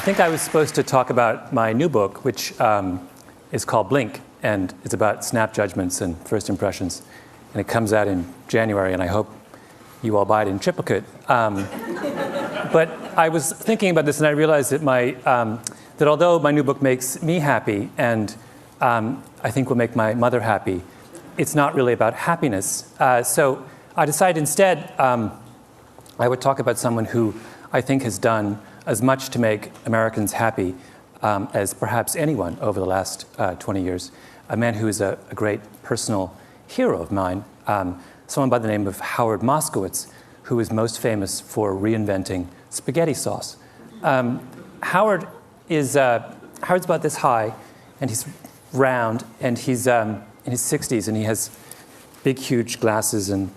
think I was supposed to talk about my new book, which is called Blink, and it's about snap judgments and first impressions. And it comes out in January, and I hope you all buy it in triplicate. But I was thinking about this, and I realized that that although my new book makes me happy, and I think will make my mother happy, it's not really about happiness. So I decided instead I would talk about someone who I think has done as much to make Americans happy as perhaps anyone over the last 20 years. A man who is a great personal hero of mine, someone by the name of Howard Moskowitz, who is most famous for reinventing spaghetti sauce. Howard's about this high, and he's round, and he's in his 60s, and he has big, huge glasses and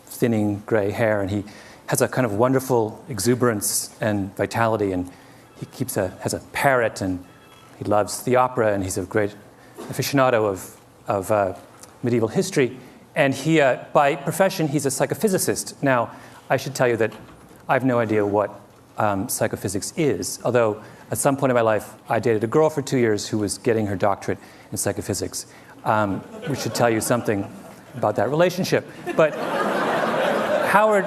thinning gray hair, and he has a kind of wonderful exuberance and vitality, and he has a parrot, and he loves the opera, and he's a great aficionado of medieval history. And he, by profession, he's a psychophysicist. Now, I should tell you that I have no idea what psychophysics is, although at some point in my life, I dated a girl for 2 years who was getting her doctorate in psychophysics, which should tell you something about that relationship. But Howard,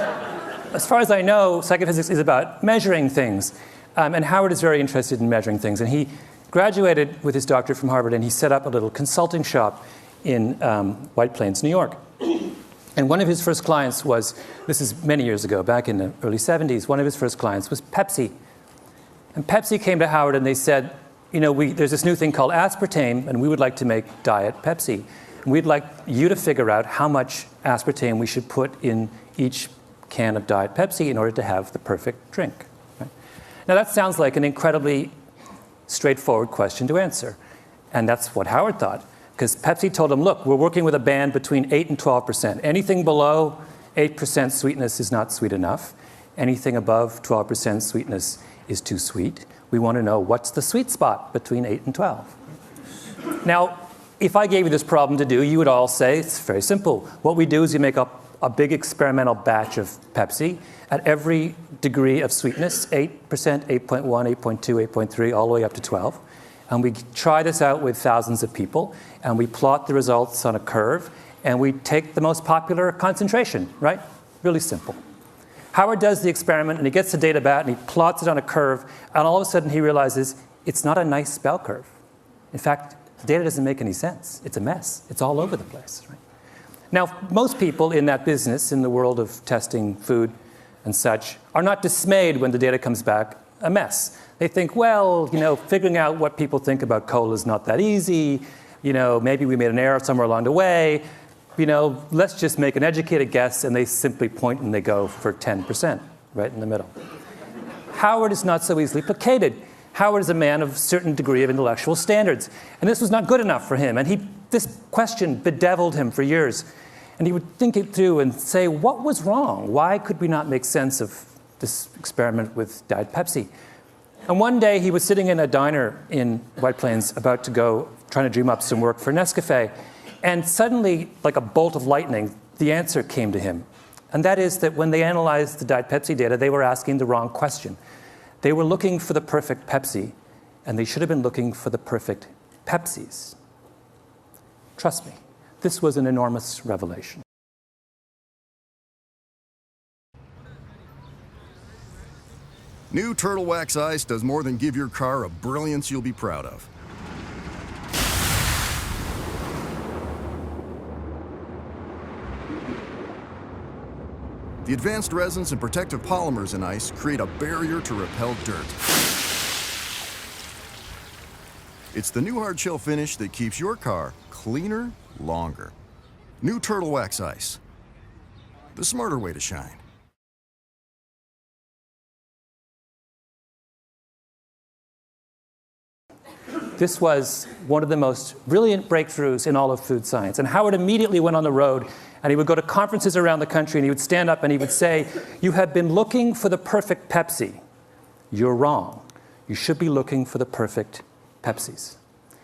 as far as I know, psychophysics is about measuring things. And Howard is very interested in measuring things. And he graduated with his doctorate from Harvard, and he set up a little consulting shop in White Plains, New York. And one of his first clients was, this is many years ago, back in the early 70s, one of his first clients was Pepsi. And Pepsi came to Howard and they said, you know, there's this new thing called aspartame, and we would like to make Diet Pepsi. And we'd like you to figure out how much aspartame we should put in each can of Diet Pepsi in order to have the perfect drink. Right? Now that sounds like an incredibly straightforward question to answer. And that's what Howard thought. Because Pepsi told him, look, we're working with a band between 8 and 12%. Anything below 8% sweetness is not sweet enough. Anything above 12% sweetness is too sweet. We want to know what's the sweet spot between 8 and 12. Now, if I gave you this problem to do, you would all say, it's very simple. What we do is we make up a big experimental batch of Pepsi at every degree of sweetness, 8%, 8.1, 8.2, 8.3, all the way up to 12. And we try this out with thousands of people, and we plot the results on a curve, and we take the most popular concentration, right? Really simple. Howard does the experiment, and he gets the data back, and he plots it on a curve, and all of a sudden he realizes it's not a nice bell curve. In fact, the data doesn't make any sense. It's a mess. It's all over the place, right? Now, most people in that business, in the world of testing food and such, are not dismayed when the data comes back a mess. They think, well, you know, figuring out what people think about cola is not that easy. You know, maybe we made an error somewhere along the way. You know, let's just make an educated guess, and they simply point and they go for 10%, right in the middle. Howard is not so easily placated. Howard is a man of a certain degree of intellectual standards, and this was not good enough for him. And this question bedeviled him for years. And he would think it through and say, what was wrong? Why could we not make sense of this experiment with Diet Pepsi? And one day he was sitting in a diner in White Plains about to go, trying to dream up some work for Nescafe. And suddenly, like a bolt of lightning, the answer came to him. And that is that when they analyzed the Diet Pepsi data, they were asking the wrong question. They were looking for the perfect Pepsi, and they should have been looking for the perfect Pepsis. Trust me, this was an enormous revelation. New Turtle Wax Ice does more than give your car a brilliance you'll be proud of. The advanced resins and protective polymers in ice create a barrier to repel dirt. It's the new hard shell finish that keeps your car cleaner longer. New Turtle Wax Ice. The smarter way to shine. This was one of the most brilliant breakthroughs in all of food science. And Howard immediately went on the road, and he would go to conferences around the country, and he would stand up and he would say, you have been looking for the perfect Pepsi. You're wrong. You should be looking for the perfect Pepsis.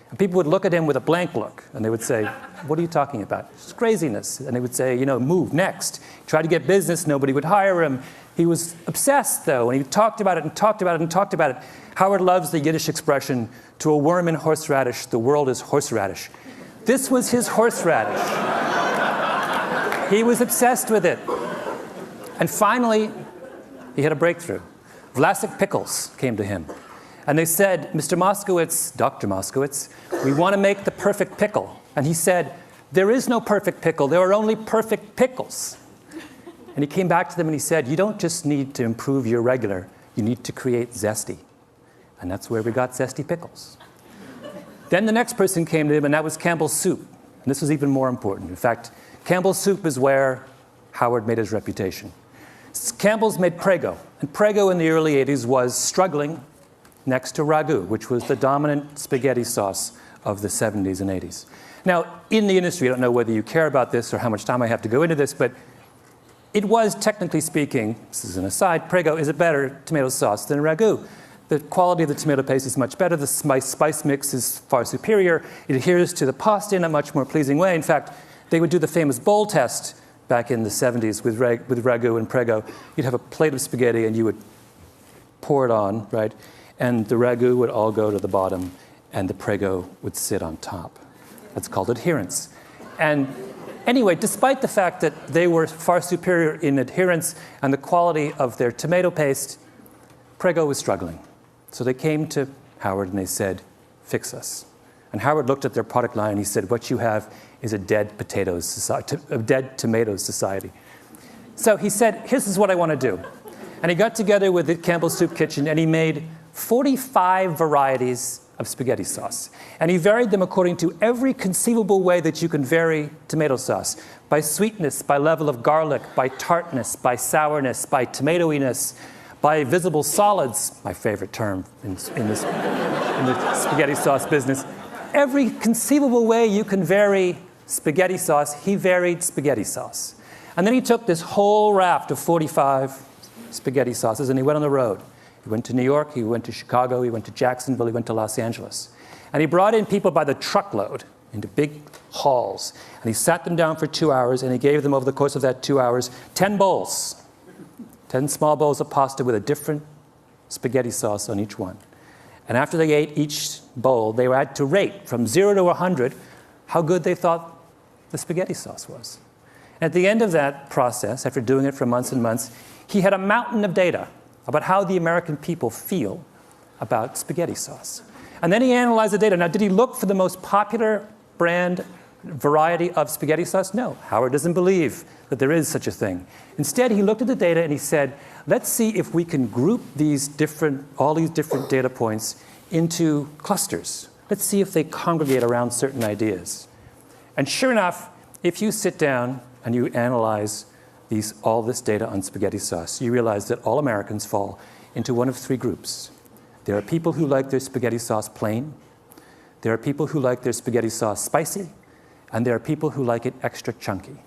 And people would look at him with a blank look, and they would say, what are you talking about? It's craziness. And they would say, you know, move, next. Try to get business, nobody would hire him. He was obsessed, though, and he talked about it and talked about it and talked about it. Howard loves the Yiddish expression, to a worm in horseradish, the world is horseradish. This was his horseradish. He was obsessed with it. And finally, he had a breakthrough. Vlasic Pickles came to him. And they said, Mr. Moskowitz, Dr. Moskowitz, we want to make the perfect pickle. And he said, there is no perfect pickle. There are only perfect pickles. And he came back to them and he said, you don't just need to improve your regular, you need to create zesty. And that's where we got zesty pickles. Then the next person came to him, and that was Campbell's Soup. And this was even more important. In fact, Campbell's Soup is where Howard made his reputation. Campbell's made Prego. And Prego in the early 80s was struggling next to ragu, which was the dominant spaghetti sauce of the 70s and 80s. Now, in the industry, I don't know whether you care about this or how much time I have to go into this, but it was, technically speaking, this is an aside, Prego is a better tomato sauce than ragu. The quality of the tomato paste is much better. The spice mix is far superior. It adheres to the pasta in a much more pleasing way. In fact, they would do the famous bowl test back in the 70s with ragu and Prego. You'd have a plate of spaghetti and you would pour it on, right? And the ragu would all go to the bottom and the Prego would sit on top. That's called adherence. And anyway, despite the fact that they were far superior in adherence and the quality of their tomato paste, Prego was struggling. So they came to Howard and they said, fix us. And Howard looked at their product line and he said, what you have is a dead potatoes society, a dead tomatoes society. So he said, this is what I want to do. And he got together with the Campbell's Soup Kitchen and he made 45 varieties of spaghetti sauce. And he varied them according to every conceivable way that you can vary tomato sauce. By sweetness, by level of garlic, by tartness, by sourness, by tomatoiness, by visible solids, my favorite term in the spaghetti sauce business. Every conceivable way you can vary spaghetti sauce, he varied spaghetti sauce. And then he took this whole raft of 45 spaghetti sauces and he went on the road. He went to New York, he went to Chicago, he went to Jacksonville, he went to Los Angeles. And he brought in people by the truckload into big halls. And he sat them down for 2 hours and he gave them over the course of that 2 hours 10 bowls. 10 small bowls of pasta with a different spaghetti sauce on each one. And after they ate each bowl, they had to rate from 0 to 100 how good they thought the spaghetti sauce was. And at the end of that process, after doing it for months and months, he had a mountain of data about how the American people feel about spaghetti sauce. And then he analyzed the data. Now, did he look for the most popular brand variety of spaghetti sauce? No. Howard doesn't believe that there is such a thing. Instead, he looked at the data and he said, let's see if we can group all these different data points into clusters. Let's see if they congregate around certain ideas. And sure enough, if you sit down and you analyze all this data on spaghetti sauce, you realize that all Americans fall into one of three groups. There are people who like their spaghetti sauce plain. There are people who like their spaghetti sauce spicy. And there are people who like it extra chunky.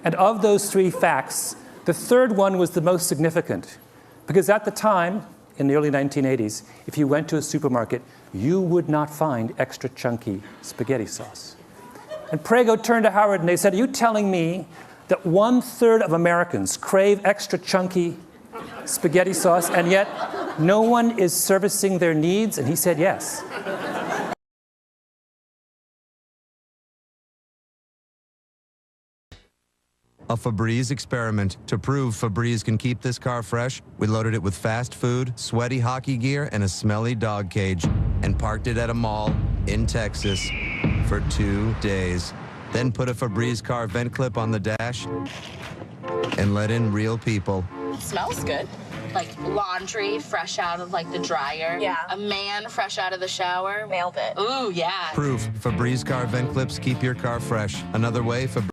And of those three facts, the third one was the most significant. Because at the time, in the early 1980s, if you went to a supermarket, you would not find extra chunky spaghetti sauce. And Prego turned to Howard and they said, are you telling me that 1/3 of Americans crave extra chunky spaghetti sauce and yet no one is servicing their needs? And he said, yes. A Febreze experiment. To prove Febreze can keep this car fresh, we loaded it with fast food, sweaty hockey gear, and a smelly dog cage, and parked it at a mall in Texas for 2 days. Then put a Febreze car vent clip on the dash and let in real people. It smells good. Like laundry fresh out of like the dryer. Yeah. A man fresh out of the shower. Nailed it. Ooh, yeah. Proof. Febreze car vent clips keep your car fresh. Another way, Febreze.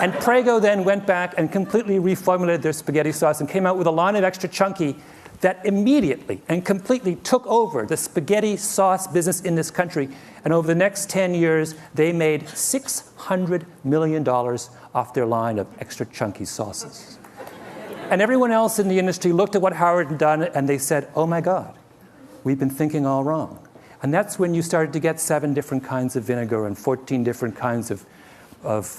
And Prego then went back and completely reformulated their spaghetti sauce and came out with a line of extra chunky that immediately and completely took over the spaghetti sauce business in this country. And over the next 10 years, they made $600 million off their line of extra chunky sauces. And everyone else in the industry looked at what Howard had done and they said, oh my God, we've been thinking all wrong. And that's when you started to get 7 different kinds of vinegar and 14 different kinds of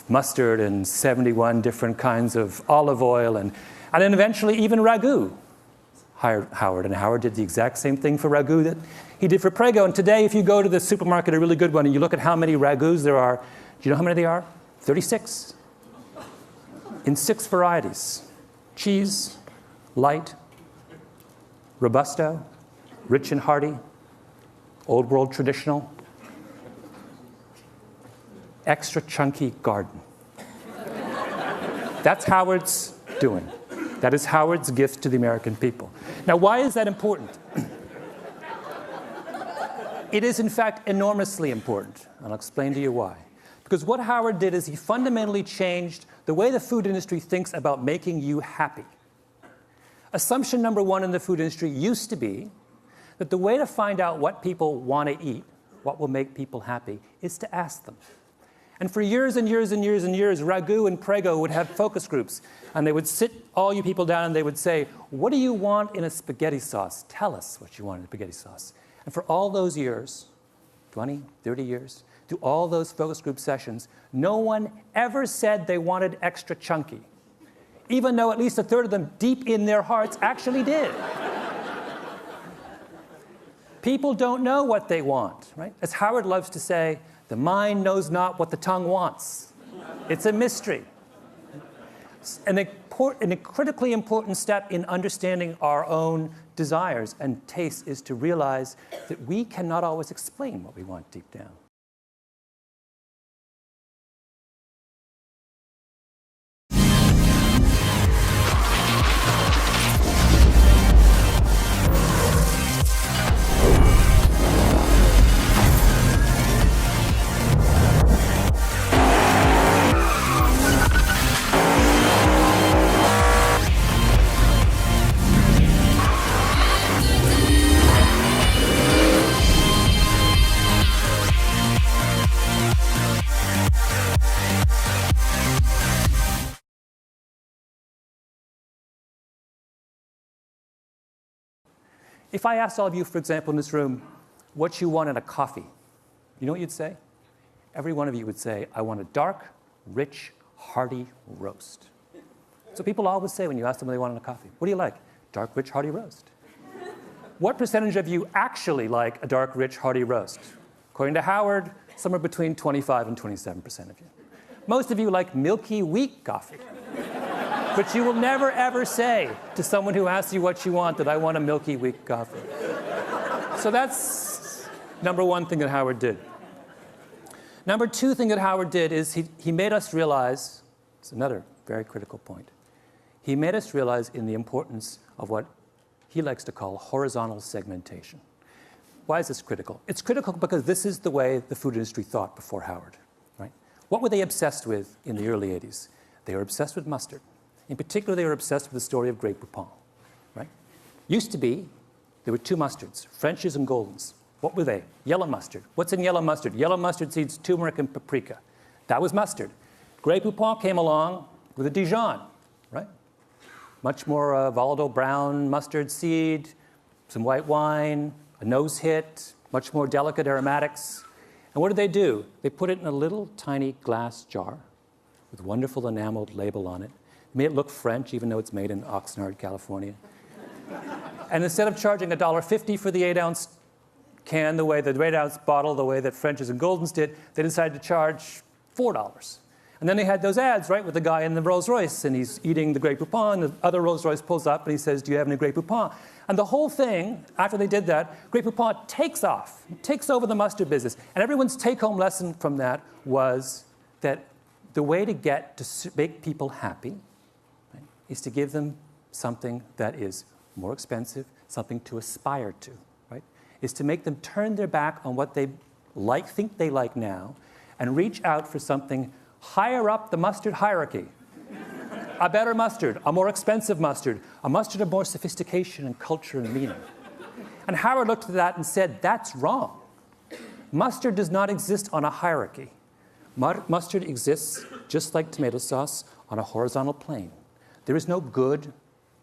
mustard and 71 different kinds of olive oil. And then eventually even ragu hired Howard. And Howard did the exact same thing for ragu that he did for Prego. And today, if you go to the supermarket, a really good one, and you look at how many ragus there are, do you know how many there are? 36. In 6 varieties. Cheese, light, robusto, rich and hearty, old world traditional, extra chunky garden. That's Howard's doing. That is Howard's gift to the American people. Now, why is that important? It is, in fact, enormously important. I'll explain to you why. Because what Howard did is he fundamentally changed the way the food industry thinks about making you happy. Assumption number 1 in the food industry used to be that the way to find out what people want to eat, what will make people happy, is to ask them. And for years and years and years and years, Ragu and Prego would have focus groups. And they would sit all you people down and they would say, what do you want in a spaghetti sauce? Tell us what you want in a spaghetti sauce. And for all those years, 20, 30 years, through all those focus group sessions, no one ever said they wanted extra chunky, even though at least a third of them deep in their hearts actually did. People don't know what they want, right? As Howard loves to say, the mind knows not what the tongue wants. It's a mystery. And a critically important step in understanding our own desires and tastes is to realize that we cannot always explain what we want deep down. If I asked all of you, for example, in this room, what you want in a coffee, you know what you'd say? Every one of you would say, I want a dark, rich, hearty roast. So people always say when you ask them what they want in a coffee, what do you like? Dark, rich, hearty roast. What percentage of you actually like a dark, rich, hearty roast? According to Howard, somewhere between 25 and 27% of you. Most of you like milky wheat coffee. But you will never, ever say to someone who asks you what you want that I want a milky wheat coffee. So that's number 1 thing that Howard did. Number 2 thing that Howard did is he made us realize, it's another very critical point, he made us realize in the importance of what he likes to call horizontal segmentation. Why is this critical? It's critical because this is the way the food industry thought before Howard, right? What were they obsessed with in the early 80s? They were obsessed with mustard. In particular, they were obsessed with the story of Grey Poupon, right? Used to be, there were 2 mustards, French's and Golden's. What were they? Yellow mustard. What's in yellow mustard? Yellow mustard seeds, turmeric, and paprika. That was mustard. Grey Poupon came along with a Dijon, right? Much more volatile brown mustard seed, some white wine, a nose hit, much more delicate aromatics. And what did they do? They put it in a little tiny glass jar with a wonderful enameled label on it. Made it look French, even though it's made in Oxnard, California. And instead of charging $1.50 for the 8-ounce can, the 8-ounce bottle, the way that French's and Golden's did, they decided to charge $4. And then they had those ads, right, with the guy in the Rolls Royce, and he's eating the Grey Poupon, the other Rolls Royce pulls up, and he says, do you have any Grey Poupon? And the whole thing, after they did that, Grey Poupon takes off, takes over the mustard business. And everyone's take-home lesson from that was that the way to get to make people happy is to give them something that is more expensive, something to aspire to, right? Is to make them turn their back on what they like, think they like now, and reach out for something higher up the mustard hierarchy. A better mustard, a more expensive mustard, a mustard of more sophistication and culture and meaning. And Howard looked at that and said, that's wrong. Mustard does not exist on a hierarchy. Mustard exists, just like tomato sauce, on a horizontal plane. There is no good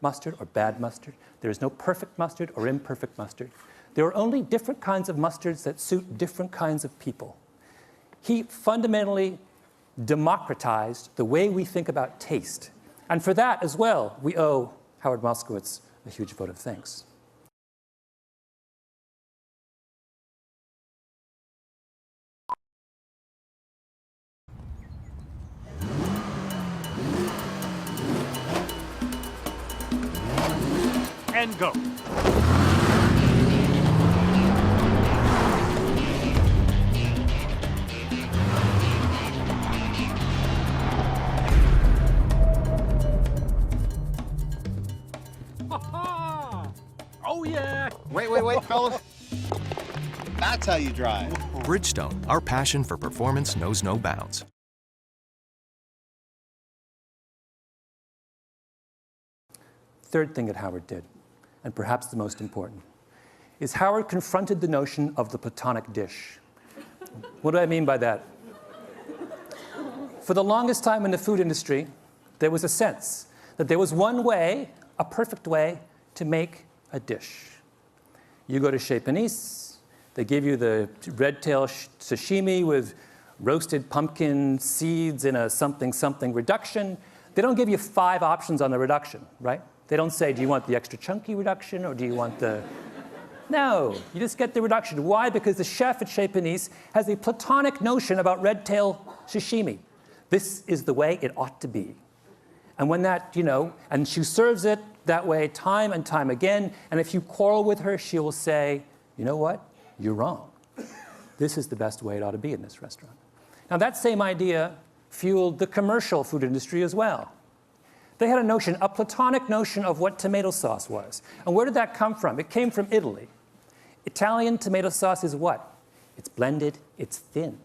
mustard or bad mustard. There is no perfect mustard or imperfect mustard. There are only different kinds of mustards that suit different kinds of people. He fundamentally democratized the way we think about taste. And for that as well, we owe Howard Moskowitz a huge vote of thanks. And go. Oh, yeah. Wait, fellas. That's how you drive. Bridgestone, our passion for performance knows no bounds. Third thing that Howard did, and perhaps the most important, is Howard confronted the notion of the Platonic dish. What do I mean by that? For the longest time in the food industry, there was a sense that there was one way, a perfect way, to make a dish. You go to Chez Panisse, they give you the red tail sashimi with roasted pumpkin seeds in a something reduction. They don't give you 5 options on the reduction, right? They don't say, do you want the extra chunky reduction or do you want the... No, you just get the reduction. Why? Because the chef at Chez Panisse has a Platonic notion about red tail sashimi. This is the way it ought to be. And when that, and she serves it that way time and time again, and if you quarrel with her, she will say, you know what? You're wrong. This is the best way it ought to be in this restaurant. Now that same idea fueled the commercial food industry as well. They had a notion, a Platonic notion of what tomato sauce was. And where did that come from? It came from Italy. Italian tomato sauce is what? It's blended, it's thin.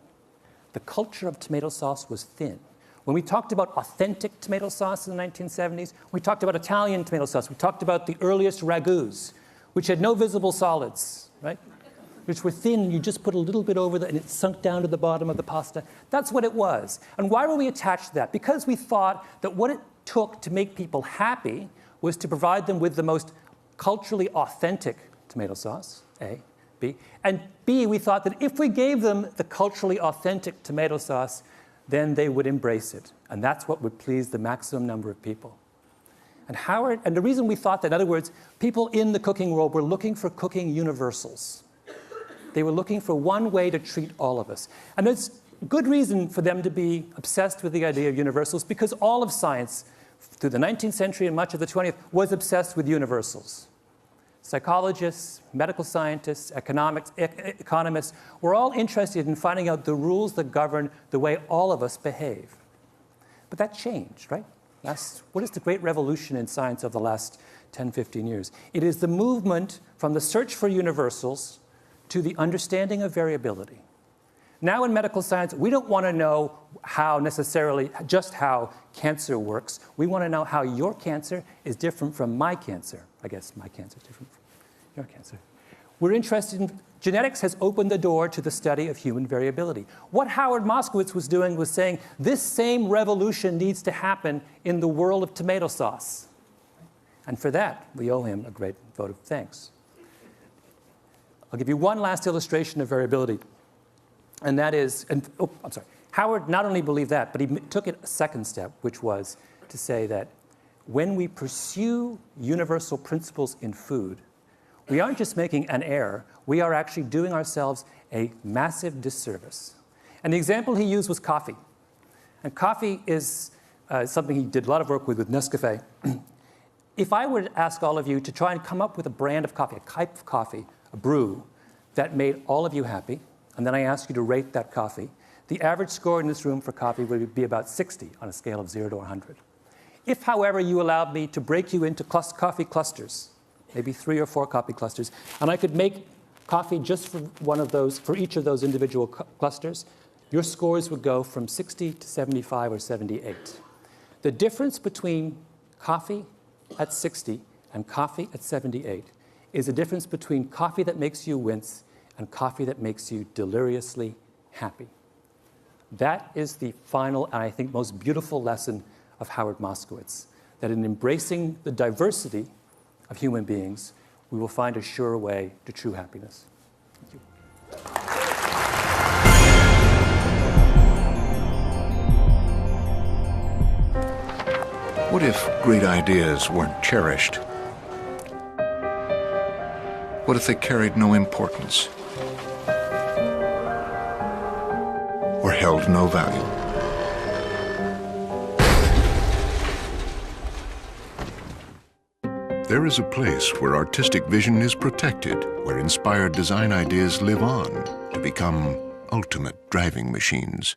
The culture of tomato sauce was thin. When we talked about authentic tomato sauce in the 1970s, we talked about Italian tomato sauce. We talked about the earliest ragouts, which had no visible solids, right? Which were thin, you just put a little bit over and it sunk down to the bottom of the pasta. That's what it was. And why were we attached to that? Because we thought that what it took to make people happy was to provide them with the most culturally authentic tomato sauce, A, B. And B, we thought that if we gave them the culturally authentic tomato sauce, then they would embrace it. And that's what would please the maximum number of people. And the reason we thought that, in other words, people in the cooking world were looking for cooking universals. They were looking for one way to treat all of us. And there's good reason for them to be obsessed with the idea of universals, because all of science, through the 19th century and much of the 20th, was obsessed with universals. Psychologists, medical scientists, economists were all interested in finding out the rules that govern the way all of us behave. But that changed, right? What is the great revolution in science of the last 10, 15 years? It is the movement from the search for universals to the understanding of variability. Now in medical science, we don't want to know just how cancer works. We want to know how your cancer is different from my cancer. I guess my cancer is different from your cancer. We're interested in, genetics has opened the door to the study of human variability. What Howard Moskowitz was doing was saying, this same revolution needs to happen in the world of tomato sauce. And for that, we owe him a great vote of thanks. I'll give you one last illustration of variability. And that is, Howard not only believed that, but he took it a second step, which was to say that when we pursue universal principles in food, we aren't just making an error, we are actually doing ourselves a massive disservice. And the example he used was coffee. And coffee is something he did a lot of work with Nescafé. If I were to ask all of you to try and come up with a brand of coffee, a type of coffee, a brew, that made all of you happy, and then I asked you to rate that coffee, the average score in this room for coffee would be about 60 on a scale of 0 to 100. If, however, you allowed me to break you into coffee clusters, maybe 3 or 4 coffee clusters, and I could make coffee just for each of those individual clusters, your scores would go from 60 to 75 or 78. The difference between coffee at 60 and coffee at 78 is a difference between coffee that makes you wince and coffee that makes you deliriously happy. That is the final and I think most beautiful lesson of Howard Moskowitz, that in embracing the diversity of human beings, we will find a surer way to true happiness. Thank you. What if great ideas weren't cherished? What if they carried no importance? Or held no value? There is a place where artistic vision is protected, where inspired design ideas live on to become ultimate driving machines.